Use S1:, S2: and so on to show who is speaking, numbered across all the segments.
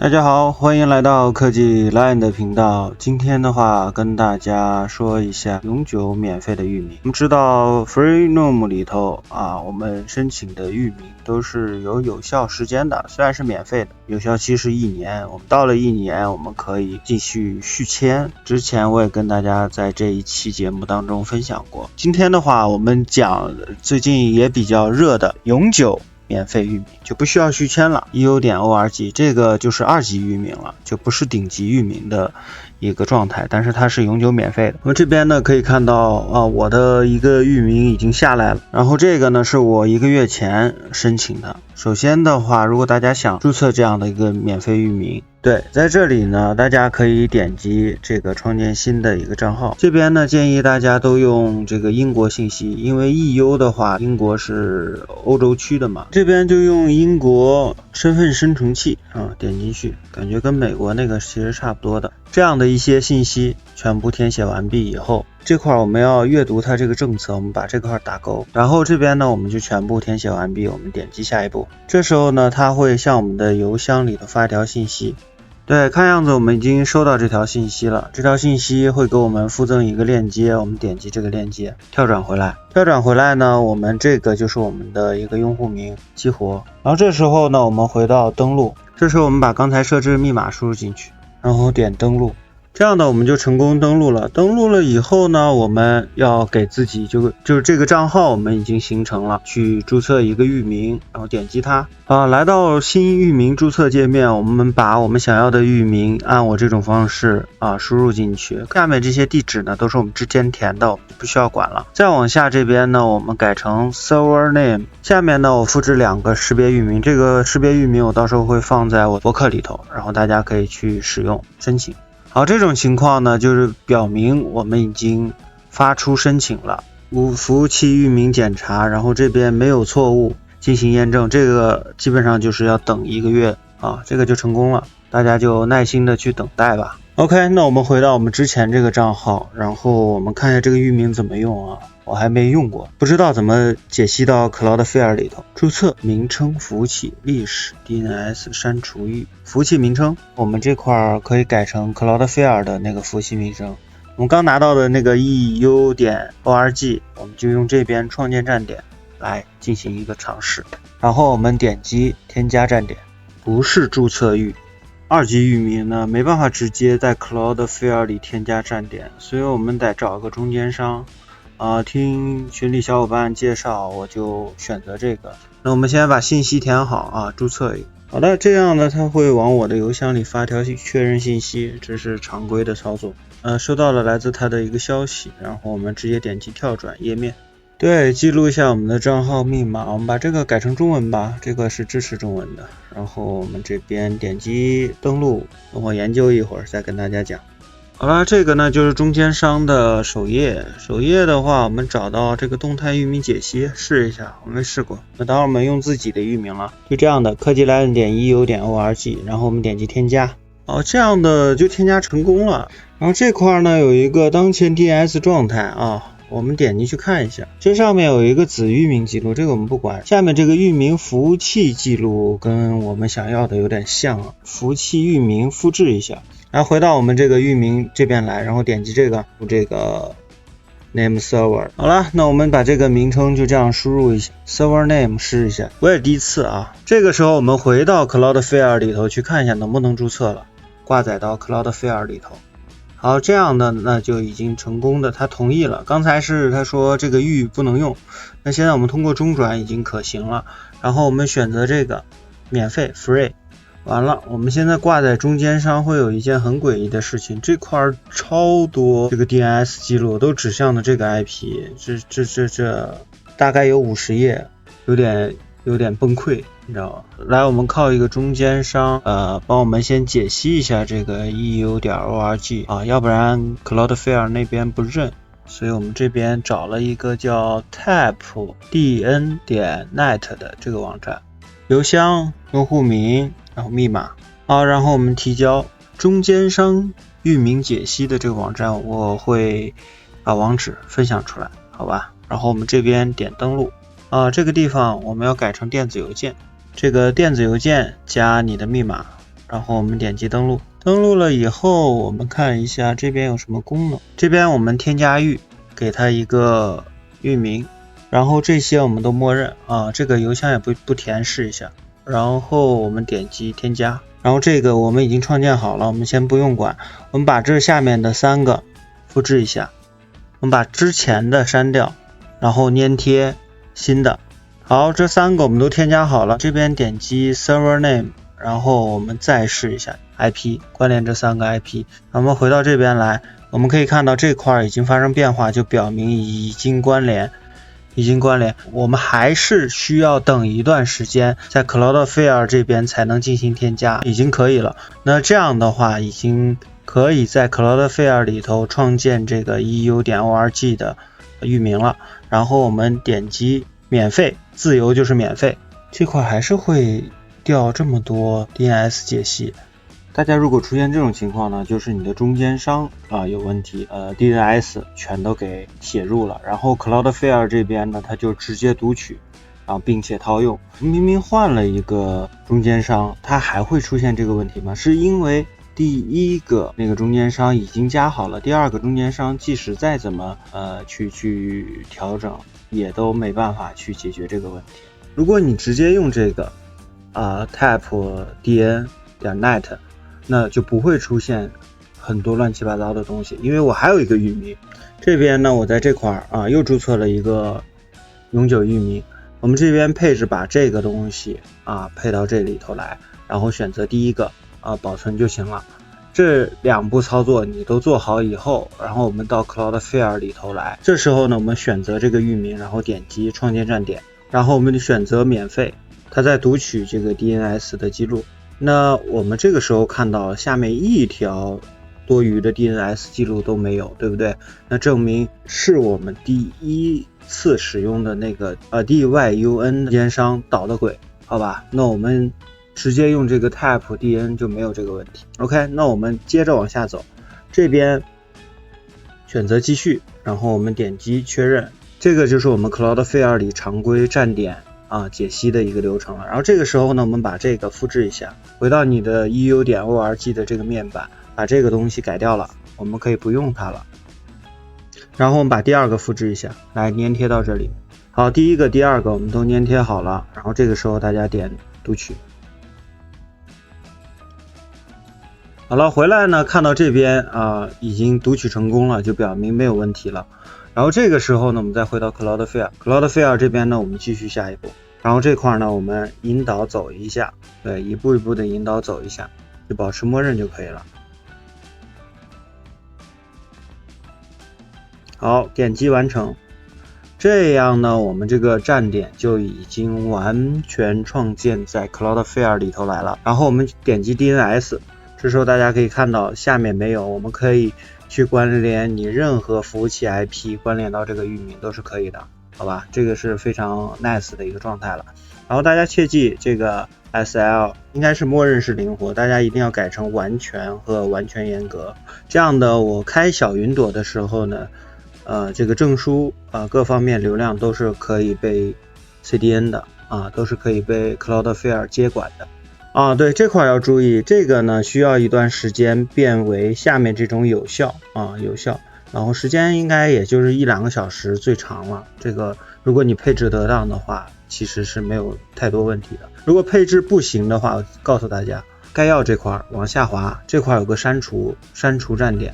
S1: 大家好，欢迎来到科技 Line 的频道。今天的话跟大家说一下永久免费的域名。我们知道 Freenome 里头我们申请的域名都是有效时间的，虽然是免费的，有效期是1年。我们到了1年，我们可以继续续签。之前我也跟大家在这一期节目当中分享过。今天的话，我们讲最近也比较热的永久免费域名，就不需要续签了。EU.org 这个就是2级域名了，就不是顶级域名的一个状态，但是它是永久免费的。我们这边呢可以看到我的一个域名已经下来了，然后这个呢是我1个月前申请的。首先的话，如果大家想注册这样的一个免费域名，在这里呢大家可以点击这个创建新的一个账号。这边呢建议大家都用这个英国信息，因为 EU 的话，英国是欧洲区的嘛，这边就用英国身份生成器点进去，感觉跟美国那个其实差不多的。这样的一些信息全部填写完毕以后，这块我们要阅读它这个政策，我们把这块打勾，然后这边呢我们就全部填写完毕，我们点击下一步。这时候呢它会向我们的邮箱里头发一条信息。看样子我们已经收到这条信息了，这条信息会给我们附赠一个链接，我们点击这个链接，跳转回来呢，我们这个就是我们的一个用户名激活。然后这时候呢我们回到登录，这时候我们把刚才设置的密码输入进去，然后点登录，这样的我们就成功登录了。登录了以后呢，我们要给自己就是这个账号我们已经形成了，去注册一个域名，然后点击它来到新域名注册界面，我们把我们想要的域名按我这种方式输入进去。下面这些地址呢都是我们之前填的，我们就不需要管了。再往下这边呢，我们改成 server name， 下面呢我复制2个识别域名，这个识别域名我到时候会放在我博客里头，然后大家可以去使用申请。好，这种情况呢就是表明我们已经发出申请了，服务器域名检查，然后这边没有错误，进行验证，这个基本上就是要等1个月这个就成功了，大家就耐心的去等待吧。OK， 那我们回到我们之前这个账号，然后我们看一下这个域名怎么用我还没用过，不知道怎么解析到 Cloudflare 里头。注册名称服务器历史 DNS 删除域服务器名称，我们这块可以改成 Cloudflare 的那个服务器名称。我们刚拿到的那个 EU.org， 我们就用这边创建站点来进行一个尝试，然后我们点击添加站点，不是注册域。2级域名呢没办法直接在 Cloudflare 里添加站点，所以我们得找个中间商听群里小伙伴介绍，我就选择这个。那我们先把信息填好注册一个。好的，这样呢它会往我的邮箱里发条确认信息，这是常规的操作。收到了来自它的一个消息，然后我们直接点击跳转页面。记录一下我们的账号密码，我们把这个改成中文吧，这个是支持中文的。然后我们这边点击登录，等我研究一会儿再跟大家讲。好了，这个呢就是中间商的首页。首页的话，我们找到这个动态域名解析，试一下，我没试过。那等会儿我们用自己的域名了，就这样的科技来点 EU.org， 然后我们点击添加。这样的就添加成功了。然后这块呢有一个当前 DNS 状态我们点进去看一下，这上面有一个子域名记录，这个我们不管。下面这个域名服务器记录跟我们想要的有点像服务器域名复制一下，然后回到我们这个域名这边来，然后点击这个 name server。 好了，那我们把这个名称就这样输入一下 server name 试一下，我也第一次这个时候我们回到 Cloudflare 里头去看一下能不能注册了，挂载到 Cloudflare 里头。好，这样的那就已经成功的，他同意了。刚才是他说这个域不能用，那现在我们通过中转已经可行了。然后我们选择这个免费 free， 完了，我们现在挂在中间商会有一件很诡异的事情，这块超多这个 DNS 记录都指向的这个 IP， 这大概有50页，有点崩溃，你知道吗？来，我们靠一个中间商帮我们先解析一下这个 EU.org 要不然 Cloudflare 那边不认，所以我们这边找了一个叫 tapdn.net 的这个网站，邮箱、用户名，然后密码然后我们提交中间商域名解析的这个网站，我会把网址分享出来，好吧？然后我们这边点登录这个地方我们要改成电子邮件，这个电子邮件加你的密码然后我们点击登录。登录了以后，我们看一下这边有什么功能。这边我们添加域，给它一个域名，然后这些我们都默认啊，这个邮箱也不填，试一下。然后我们点击添加，然后这个我们已经创建好了，我们先不用管。我们把这下面的3个复制一下，我们把之前的删掉，然后粘贴新的。好，这3个我们都添加好了，这边点击 server name， 然后我们再试一下 IP， 关联这3个 IP。我们回到这边来，我们可以看到这块已经发生变化，就表明已经关联。我们还是需要等一段时间，在 Cloudflare 这边才能进行添加，已经可以了。那这样的话，已经可以在 Cloudflare 里头创建这个 EU.org 的域名了。然后我们点击免费，自由就是免费，这块还是会掉这么多 DNS 解析。大家如果出现这种情况呢，就是你的中间商有问题，DNS 全都给写入了，然后 Cloudflare 这边呢，它就直接读取，并且套用。明明换了一个中间商，它还会出现这个问题吗？是因为第一个那个中间商已经加好了，第二个中间商即使再怎么去调整，也都没办法去解决这个问题。如果你直接用这个tapdn.net，那就不会出现很多乱七八糟的东西，因为我还有一个域名，这边呢我在这块又注册了一个永久域名，我们这边配置把这个东西配到这里头来，然后选择第一个保存就行了。这2步操作你都做好以后，然后我们到 Cloudflare 里头来，这时候呢我们选择这个域名，然后点击创建站点，然后我们选择免费，它在读取这个 DNS 的记录。那我们这个时候看到下面一条多余的 DNS 记录都没有，对不对？那证明是我们第一次使用的那个DYUN 中间商捣的鬼，好吧？那我们直接用这个 tapdn 就没有这个问题。OK， 那我们接着往下走，这边选择继续，然后我们点击确认，这个就是我们 Cloudflare 里常规站点解析的一个流程了。然后这个时候呢，我们把这个复制一下，回到你的 EU.org 的这个面板，把这个东西改掉了，我们可以不用它了。然后我们把第2个复制一下，来粘贴到这里。好，第1个、第2个我们都粘贴好了，然后这个时候大家点读取。好了，回来呢，看到这边已经读取成功了，就表明没有问题了。然后这个时候呢，我们再回到 Cloudflare 这边呢，我们继续下一步。然后这块呢，我们引导走一下，对，一步一步的引导走一下，就保持默认就可以了。好，点击完成。这样呢，我们这个站点就已经完全创建在 Cloudflare 里头来了。然后我们点击 DNS， 这时候大家可以看到下面没有，我们可以去关联你任何服务器 IP， 关联到这个域名都是可以的，好吧？这个是非常 nice 的一个状态了。然后大家切记，这个 SL 应该是默认是灵活，大家一定要改成完全和完全严格。这样的我开小云朵的时候呢，这个证书各方面流量都是可以被 CDN 的都是可以被 Cloudflare 接管的。对，这块要注意，这个呢需要一段时间变为下面这种有效，然后时间应该也就是1-2个小时最长了。这个如果你配置得当的话，其实是没有太多问题的。如果配置不行的话，我告诉大家，概要这块往下滑，这块有个删除站点，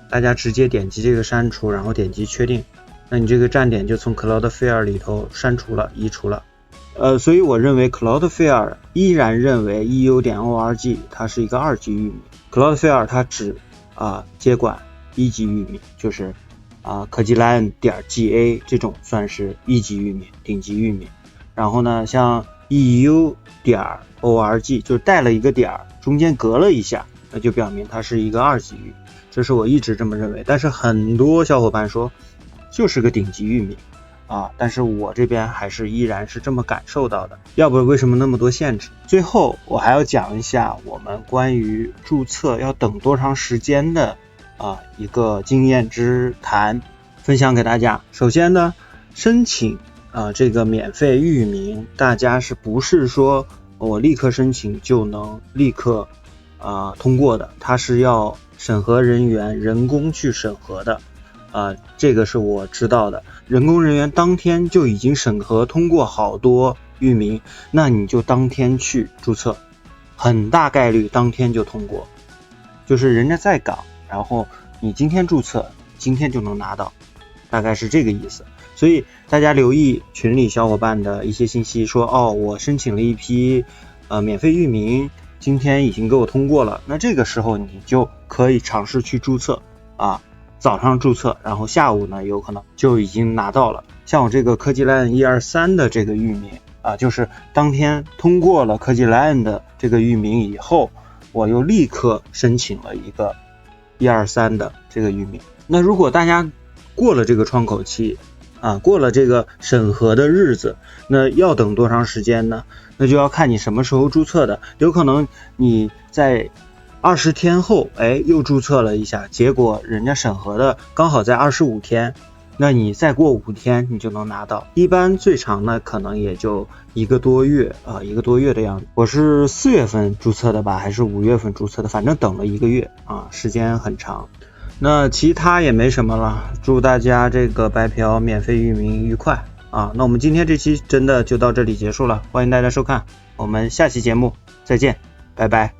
S1: 大家直接点击这个删除，然后点击确定，那你这个站点就从 Cloudflare 里头删除了，移除了。所以我认为 Cloudflare 依然认为 EU.org 它是一个2级域名， Cloudflare 它只接管1级域名，就是科技 LAN.ga 这种算是1级域名，顶级域名。然后呢，像 EU.org 就带了一个点，中间隔了一下，那就表明它是一个2级域名，这是我一直这么认为。但是很多小伙伴说就是个顶级域名但是我这边还是依然是这么感受到的，要不为什么那么多限制？最后我还要讲一下我们关于注册要等多长时间的一个经验之谈，分享给大家。首先呢，申请这个免费域名，大家是不是说我立刻申请就能立刻通过的，它是要审核人员人工去审核的这个是我知道的。人工人员当天就已经审核通过好多域名，那你就当天去注册，很大概率当天就通过，就是人家在岗，然后你今天注册，今天就能拿到，大概是这个意思。所以大家留意群里小伙伴的一些信息，说我申请了一批免费域名，今天已经给我通过了，那这个时候你就可以尝试去注册早上注册，然后下午呢有可能就已经拿到了。像我这个科技 LAN 123的这个域名就是当天通过了科技 LAN 的这个域名以后，我又立刻申请了一个123的这个域名。那如果大家过了这个窗口期过了这个审核的日子，那要等多长时间呢？那就要看你什么时候注册的，有可能你在20天后又注册了一下，结果人家审核的刚好在25天，那你再过5天你就能拿到。一般最长呢可能也就1个多月的样子。我是4月份注册的吧，还是5月份注册的，反正等了1个月时间很长。那其他也没什么了，祝大家这个白嫖免费域名愉快那我们今天这期真的就到这里结束了，欢迎大家收看，我们下期节目再见，拜拜。